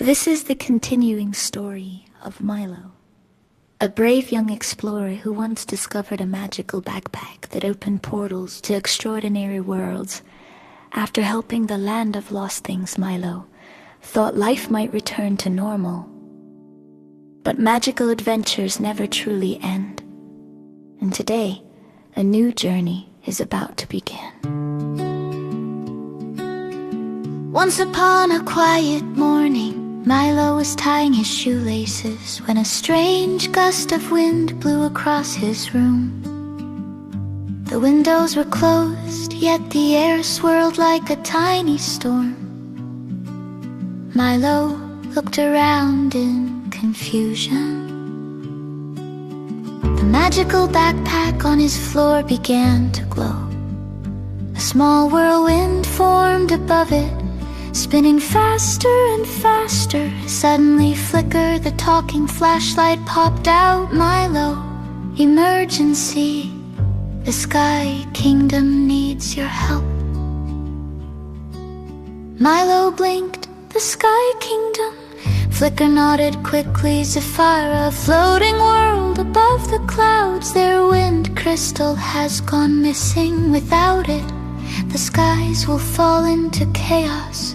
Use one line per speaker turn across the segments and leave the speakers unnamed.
This is the continuing story of Milo, a brave young explorer who once discovered a magical backpack that opened portals to extraordinary worlds. After helping the land of lost things, Milo thought life might return to normal. But magical adventures never truly end. And today, a new journey is about to begin. Once upon a quiet morning, Milo was tying his shoelaces when a strange gust of wind blew across his room. The windows were closed, yet the air swirled like a tiny storm. Milo looked around in confusion. The magical backpack on his floor began to glow. A small whirlwind formed above it, spinning faster and faster. Suddenly flickered the talking flashlight popped out. Milo, emergency. The Sky Kingdom needs your help. Milo blinked. The Sky Kingdom. Flicker nodded quickly. Zephyra, floating world above the clouds. Their wind crystal has gone missing. Without it, the skies will fall into chaos.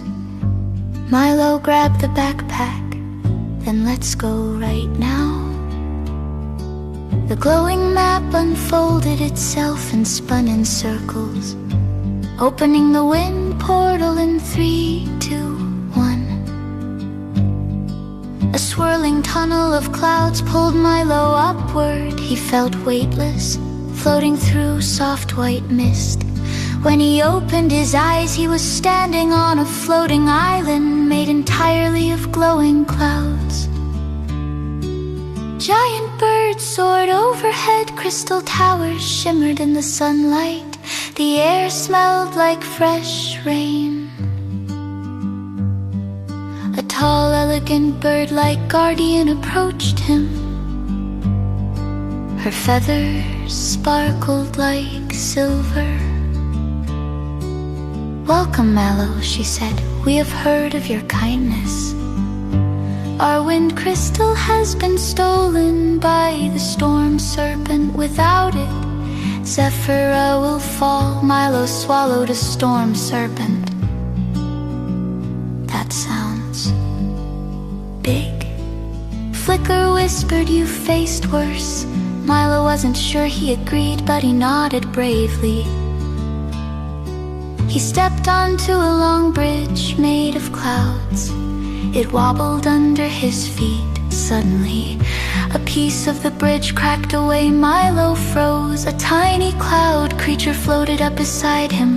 Milo grabbed the backpack. Then let's go right now. The glowing map unfolded itself and spun in circles, opening the wind portal in 3, 2, 1. A swirling tunnel of clouds pulled Milo upward. He felt weightless, floating through soft white mist. When he opened his eyes, he was standing on a floating island made entirely of glowing clouds. Giant birds soared overhead, crystal towers shimmered in the sunlight. The air smelled like fresh rain. A tall, elegant bird-like guardian approached him. Her feathers sparkled like silver. "Welcome, Milo," she said. "We have heard of your kindness. Our wind crystal has been stolen by the storm serpent. Without it, Zephyra will fall." Milo swallowed a storm serpent. That sounds big. Flicker whispered, "You faced worse." Milo wasn't sure he agreed, but he nodded bravely. He stepped onto a long bridge made of clouds. It wobbled under his feet. Suddenly, a piece of the bridge cracked away. Milo froze. A tiny cloud creature floated up beside him.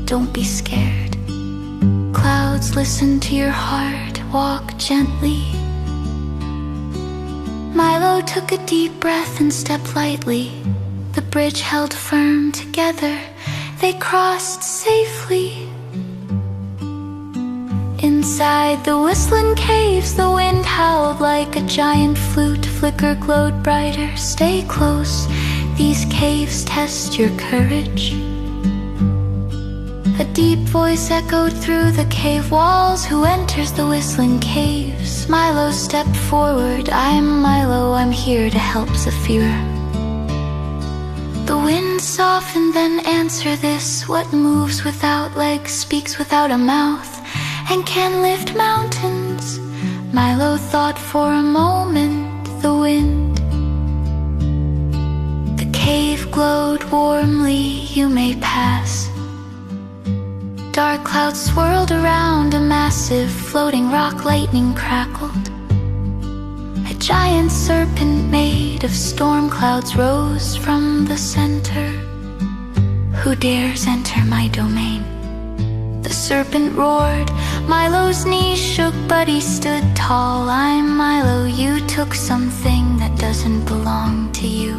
"Don't be scared. Clouds, listen to your heart. Walk gently." Milo took a deep breath and stepped lightly. The bridge held firm together. They crossed safely. Inside the whistling caves, the wind howled like a giant flute. Flicker glowed brighter. "Stay close. These caves test your courage." A deep voice echoed through the cave walls. "Who enters the whistling caves?" Milo stepped forward. "I'm Milo. I'm here to help Zephyra." The wind softened, then answer this. "What moves without legs, speaks without a mouth, and can lift mountains?" Milo thought for a moment. The wind. The cave glowed warmly. "You may pass." Dark clouds swirled around a massive floating rock. Lightning crackled. A giant serpent made of storm clouds rose from the center. "Who dares enter my domain?" The serpent roared. Milo's knees shook, but he stood tall. "I'm Milo. You took something that doesn't belong to you."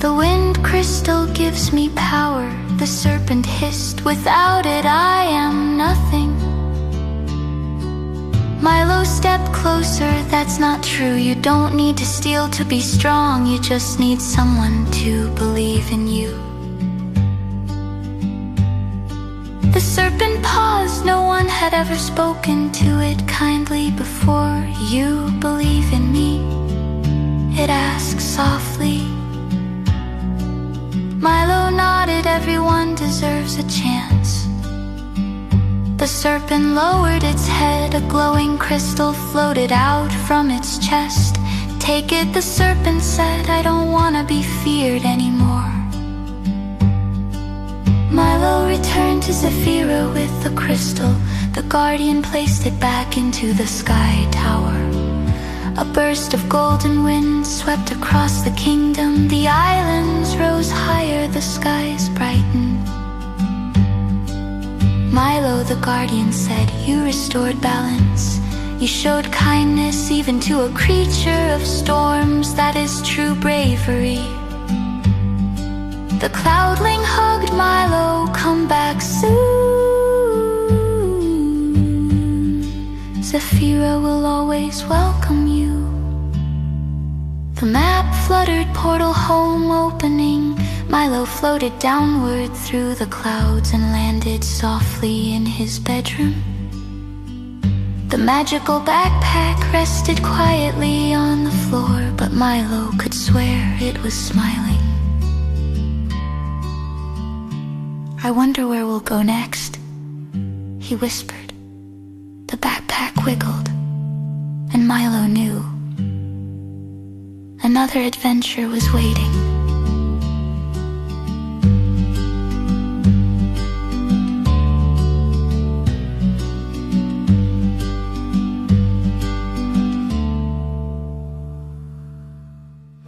"The wind crystal gives me power," the serpent hissed. "Without it, I am nothing." Milo stepped closer. "That's not true. You don't need to steal to be strong. You just need someone to believe in you." The serpent paused, no one had ever spoken to it kindly before. You believe in me? It asked softly. Milo nodded, everyone deserves a chance. The serpent lowered its head, a glowing crystal floated out from its chest. Take it, the serpent said, I don't wanna be feared anymore. Milo returned to Zephyra with the crystal. The guardian placed it back into the sky tower. A burst of golden wind swept across the kingdom. The islands rose higher, the skies brightened. Milo, the guardian, said, you restored balance. You showed kindness even to a creature of storms. That is true bravery. The cloudling hugged Milo, come back soon. Zephyra will always welcome you. The map fluttered, portal home opening. Milo floated downward through the clouds and landed softly in his bedroom. The magical backpack rested quietly on the floor, but Milo could swear it was smiling. I wonder where we'll go next, he whispered. The backpack wiggled, and Milo knew another adventure was waiting.